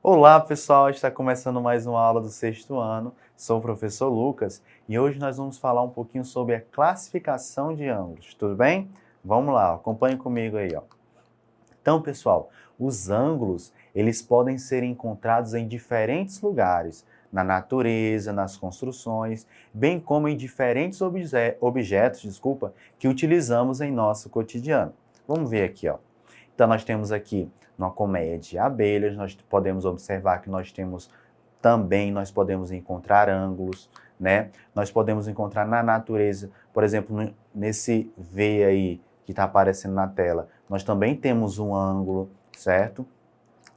Olá, pessoal! Está começando mais uma aula do sexto ano. Sou o professor Lucas e hoje nós vamos falar um pouquinho sobre a classificação de ângulos. Tudo bem? Vamos lá, acompanhe comigo aí, ó. Então, pessoal, os ângulos, eles podem ser encontrados em diferentes lugares, na natureza, nas construções, bem como em diferentes objetos, que utilizamos em nosso cotidiano. Vamos ver aqui, ó. Então, nós temos aqui uma colmeia de abelhas, nós podemos observar que nós podemos encontrar ângulos, né? Nós podemos encontrar na natureza, por exemplo, nesse V aí que está aparecendo na tela, nós também temos um ângulo, certo?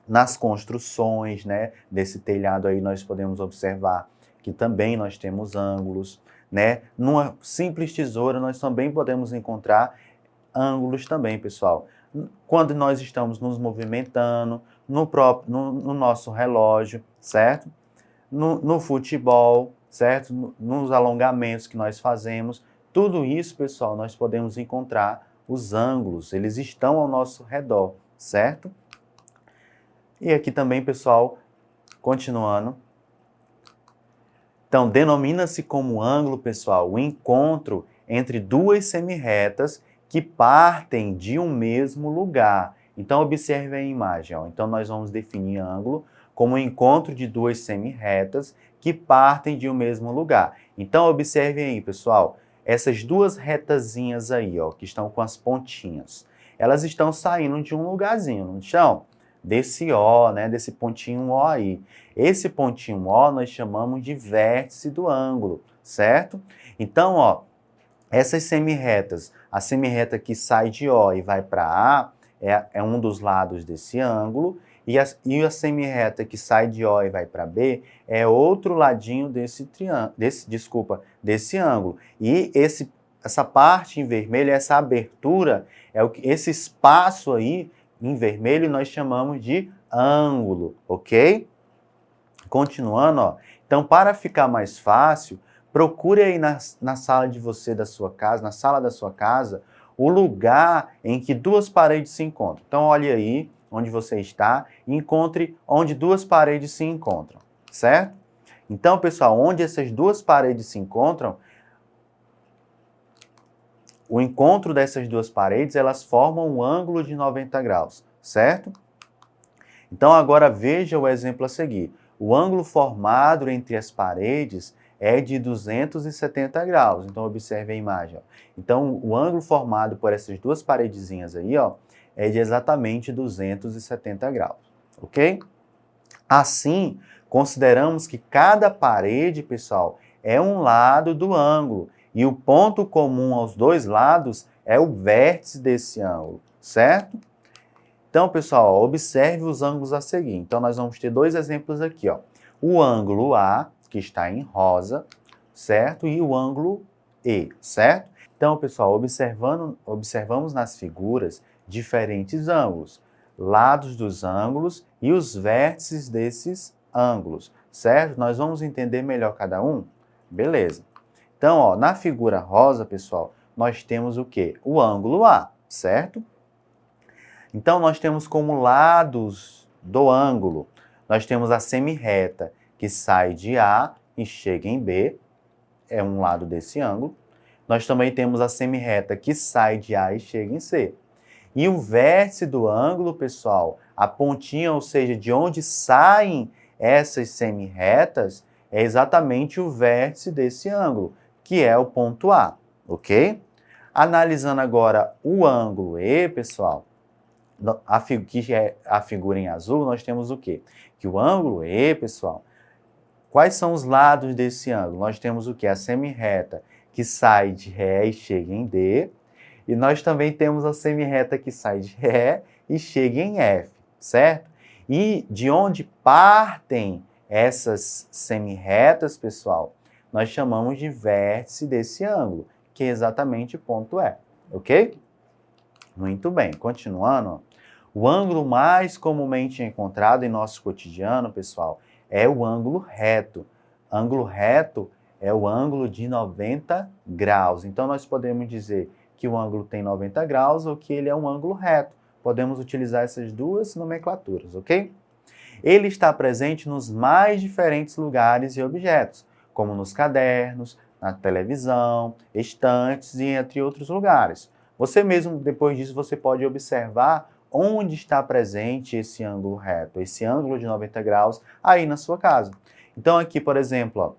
Nas construções, né, desse telhado aí nós podemos observar que também nós temos ângulos, né? Numa simples tesoura nós também podemos encontrar ângulos também, pessoal. Quando nós estamos nos movimentando, no nosso relógio, certo? No futebol, certo? Nos alongamentos que nós fazemos, tudo isso, pessoal, nós podemos encontrar os ângulos, eles estão ao nosso redor, certo? E aqui também, pessoal, continuando. Então, denomina-se como ângulo, pessoal, o encontro entre duas semirretas que partem de um mesmo lugar. Então, observe a imagem. Ó. Então, nós vamos definir ângulo como o encontro de duas semirretas que partem de um mesmo lugar. Então, observe aí, pessoal, essas duas retazinhas aí, ó, que estão com as pontinhas. Elas estão saindo de um lugarzinho, não estão? Desse O, né, desse pontinho O aí. Esse pontinho O nós chamamos de vértice do ângulo, certo? Então, ó, essas semirretas, a semirreta que sai de O e vai para A é um dos lados desse ângulo, e a semirreta que sai de O e vai para B é outro ladinho desse ângulo. E essa parte em vermelho, essa abertura, esse espaço aí em vermelho nós chamamos de ângulo, ok? Continuando, ó. Então, para ficar mais fácil, procure aí na sala da sua casa, na sala da sua casa, o lugar em que duas paredes se encontram. Então, olhe aí onde você está e encontre onde duas paredes se encontram, certo? Então, pessoal, onde essas duas paredes se encontram, o encontro dessas duas paredes, elas formam um ângulo de 90 graus, certo? Então, agora veja o exemplo a seguir. O ângulo formado entre as paredes é de 270 graus. Então, observe a imagem. Ó. Então, o ângulo formado por essas duas paredezinhas aí, ó, é de exatamente 270 graus, ok? Assim, consideramos que cada parede, pessoal, é um lado do ângulo. E o ponto comum aos dois lados é o vértice desse ângulo, certo? Então, pessoal, observe os ângulos a seguir. Então, nós vamos ter dois exemplos aqui, ó. O ângulo A, que está em rosa, certo? E o ângulo E, certo? Então, pessoal, observamos nas figuras diferentes ângulos, lados dos ângulos e os vértices desses ângulos, certo? Nós vamos entender melhor cada um? Beleza. Então, ó, na figura rosa, pessoal, nós temos o quê? O ângulo A, certo? Então, nós temos como lados do ângulo, nós temos a semirreta que sai de A e chega em B, é um lado desse ângulo. Nós também temos a semirreta que sai de A e chega em C. E o vértice do ângulo, pessoal, a pontinha, ou seja, de onde saem essas semirretas, é exatamente o vértice desse ângulo, que é o ponto A, ok? Analisando agora o ângulo E, pessoal, que é a figura em azul, nós temos o quê? Que o ângulo E, pessoal, quais são os lados desse ângulo? Nós temos o quê? A semirreta que sai de Ré e chega em D, e nós também temos a semirreta que sai de Ré e chega em F, certo? E de onde partem essas semirretas, pessoal, nós chamamos de vértice desse ângulo, que é exatamente o ponto E, ok? Muito bem, continuando, o ângulo mais comumente encontrado em nosso cotidiano, pessoal, é o ângulo reto. Ângulo reto é o ângulo de 90 graus. Então, nós podemos dizer que o ângulo tem 90 graus ou que ele é um ângulo reto. Podemos utilizar essas duas nomenclaturas, ok? ele está presente nos mais diferentes lugares e objetos, como nos cadernos, na televisão, estantes e entre outros lugares. Você mesmo, depois disso, você pode observar onde está presente esse ângulo reto, esse ângulo de 90 graus aí na sua casa. Então aqui, por exemplo, ó,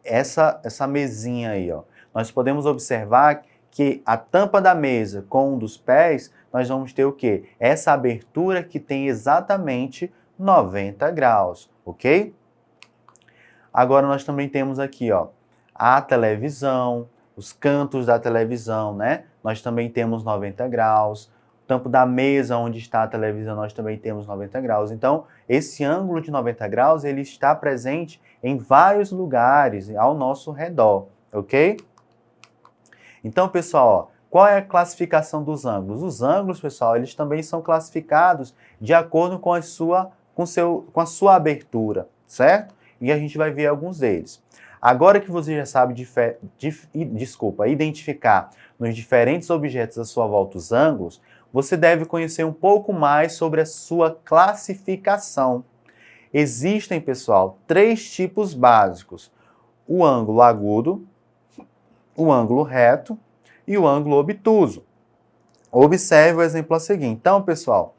essa mesinha aí, ó, nós podemos observar que a tampa da mesa com um dos pés, nós vamos ter o quê? Essa abertura que tem exatamente 90 graus, ok? Agora nós também temos aqui, ó, a televisão, os cantos da televisão, né? Nós também temos 90 graus. O tampo da mesa onde está a televisão, nós também temos 90 graus. Então, esse ângulo de 90 graus, ele está presente em vários lugares ao nosso redor, ok? Então, pessoal, ó, qual é a classificação dos ângulos? Os ângulos, pessoal, eles também são classificados de acordo com a sua abertura, certo? E a gente vai ver alguns deles. Agora que você já sabe identificar nos diferentes objetos à sua volta os ângulos, você deve conhecer um pouco mais sobre a sua classificação. Existem, pessoal, 3 tipos básicos: o ângulo agudo, o ângulo reto e o ângulo obtuso. Observe o exemplo a seguir. Então, pessoal,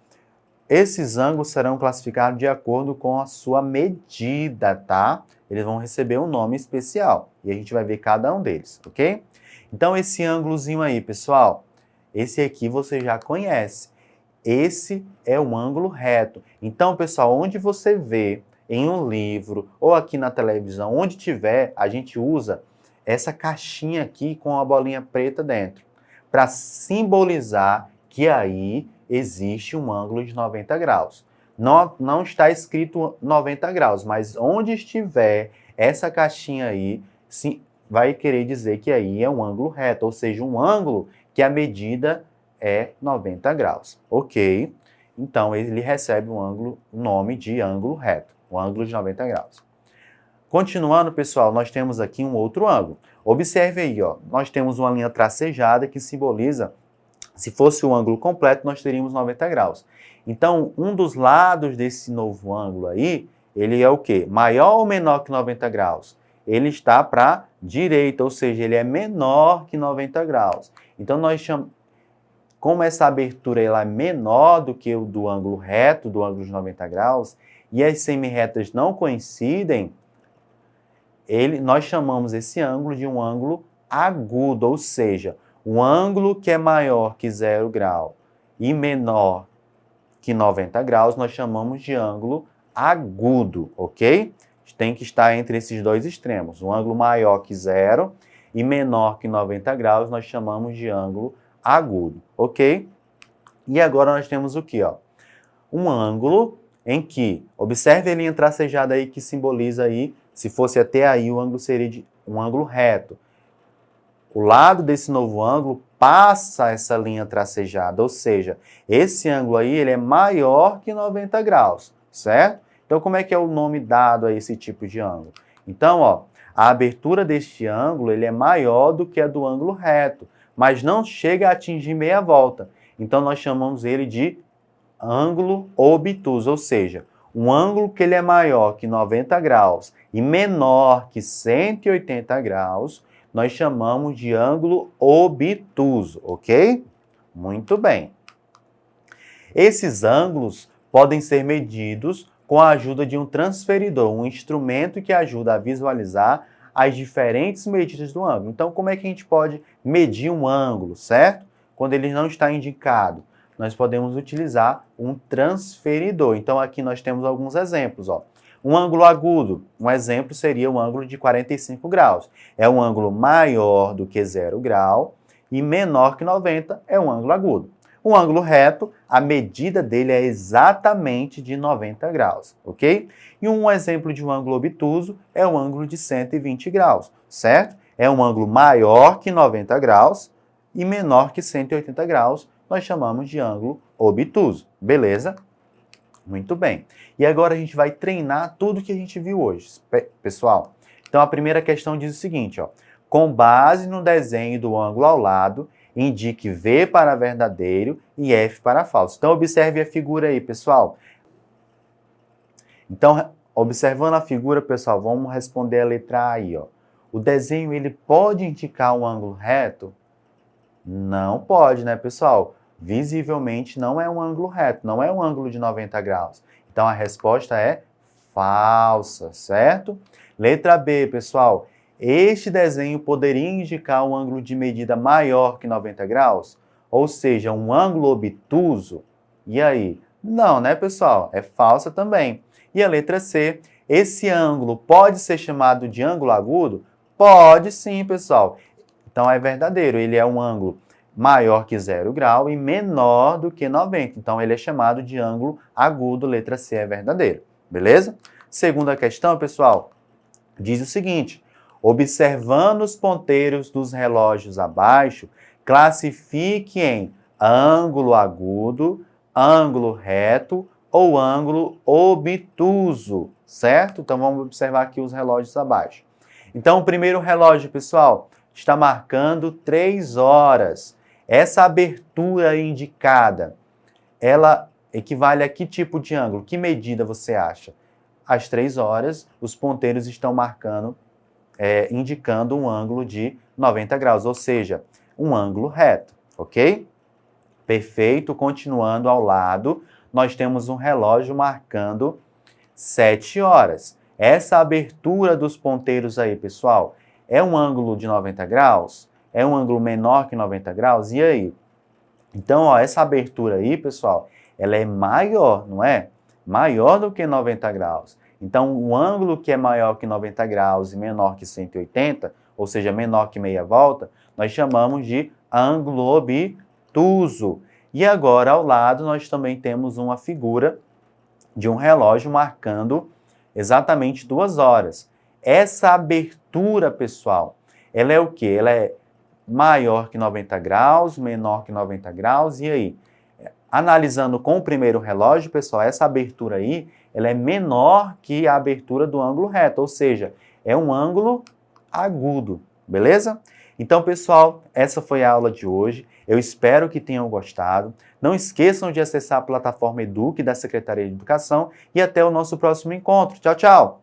esses ângulos serão classificados de acordo com a sua medida, tá? Eles vão receber um nome especial e a gente vai ver cada um deles, ok? Então, esse ângulozinho aí, pessoal, esse aqui você já conhece. Esse é um ângulo reto. Então, pessoal, onde você vê em um livro ou aqui na televisão, onde tiver, a gente usa essa caixinha aqui com a bolinha preta dentro, para simbolizar que aí existe um ângulo de 90 graus. Não está escrito 90 graus, mas onde estiver essa caixinha aí, sim, vai querer dizer que aí é um ângulo reto, ou seja, um ângulo que a medida é 90 graus, ok? Então, ele recebe o nome de ângulo reto, o ângulo de 90 graus. Continuando, pessoal, nós temos aqui um outro ângulo. Observe aí, ó, nós temos uma linha tracejada que simboliza, se fosse o ângulo completo, nós teríamos 90 graus. Então, um dos lados desse novo ângulo aí, ele é o quê? Maior ou menor que 90 graus? Ele está para a direita, ou seja, ele é menor que 90 graus. Então, como essa abertura ela é menor do que o do ângulo reto, do ângulo de 90 graus, e as semirretas não coincidem, nós chamamos esse ângulo de um ângulo agudo, ou seja, um ângulo que é maior que 0 grau e menor que 90 graus, nós chamamos de ângulo agudo, ok? Tem que estar entre esses dois extremos. Um ângulo maior que 0 e menor que 90 graus, nós chamamos de ângulo agudo, ok? E agora nós temos o quê? Ó? Um ângulo em que, observe a linha tracejada aí que simboliza aí, se fosse até aí, o ângulo seria um ângulo reto. O lado desse novo ângulo passa essa linha tracejada, ou seja, esse ângulo aí ele é maior que 90 graus, certo? Então, como é que é o nome dado a esse tipo de ângulo? Então, ó, a abertura deste ângulo ele é maior do que a do ângulo reto, mas não chega a atingir meia volta. Então, nós chamamos ele de ângulo obtuso, ou seja, um ângulo que ele é maior que 90 graus e menor que 180 graus, nós chamamos de ângulo obtuso, ok? Muito bem. Esses ângulos podem ser medidos com a ajuda de um transferidor, um instrumento que ajuda a visualizar as diferentes medidas do ângulo. Então, como é que a gente pode medir um ângulo, certo? Quando ele não está indicado, nós podemos utilizar um transferidor. Então, aqui nós temos alguns exemplos, ó. Um ângulo agudo, um exemplo seria um ângulo de 45 graus. É um ângulo maior do que 0 grau e menor que 90 é um ângulo agudo. Um ângulo reto, a medida dele é exatamente de 90 graus, ok? E um exemplo de um ângulo obtuso é um ângulo de 120 graus, certo? É um ângulo maior que 90 graus e menor que 180 graus, nós chamamos de ângulo obtuso, beleza? Muito bem. E agora a gente vai treinar tudo que a gente viu hoje, pessoal. Então a primeira questão diz o seguinte, ó. Com base no desenho do ângulo ao lado, indique V para verdadeiro e F para falso. Então observe a figura aí, pessoal. Então, observando a figura, pessoal, vamos responder a letra A aí, ó. O desenho, ele pode indicar um ângulo reto? Não pode, né, pessoal? Visivelmente não é um ângulo reto, não é um ângulo de 90 graus. Então, a resposta é falsa, certo? Letra B, pessoal. Este desenho poderia indicar um ângulo de medida maior que 90 graus? Ou seja, um ângulo obtuso? E aí? Não, né, pessoal? É falsa também. E a letra C, esse ângulo pode ser chamado de ângulo agudo? Pode sim, pessoal. Então é verdadeiro, ele é um ângulo maior que 0 grau e menor do que 90. Então ele é chamado de ângulo agudo, letra C é verdadeiro. Beleza? Segunda questão, pessoal, diz o seguinte: observando os ponteiros dos relógios abaixo, classifique em ângulo agudo, ângulo reto ou ângulo obtuso, certo? Então vamos observar aqui os relógios abaixo. Então o primeiro relógio, pessoal, está marcando 3 horas. Essa abertura indicada, ela equivale a que tipo de ângulo? Que medida você acha? Às 3 horas, os ponteiros estão marcando, indicando um ângulo de 90 graus, ou seja, um ângulo reto, ok? Perfeito, continuando ao lado, nós temos um relógio marcando 7 horas. Essa abertura dos ponteiros aí, pessoal, é um ângulo de 90 graus? É um ângulo menor que 90 graus? E aí? Então, ó, essa abertura aí, pessoal, ela é maior, não é? Maior do que 90 graus. Então, o ângulo que é maior que 90 graus e menor que 180, ou seja, menor que meia volta, nós chamamos de ângulo obtuso. E agora, ao lado, nós também temos uma figura de um relógio marcando exatamente 2 horas. Essa abertura, pessoal, ela é o quê? Ela é maior que 90 graus, menor que 90 graus, e aí? Analisando com o primeiro relógio, pessoal, essa abertura aí, ela é menor que a abertura do ângulo reto, ou seja, é um ângulo agudo, beleza? Então, pessoal, essa foi a aula de hoje. Eu espero que tenham gostado. Não esqueçam de acessar a plataforma Eduque da Secretaria de Educação e até o nosso próximo encontro. Tchau, tchau!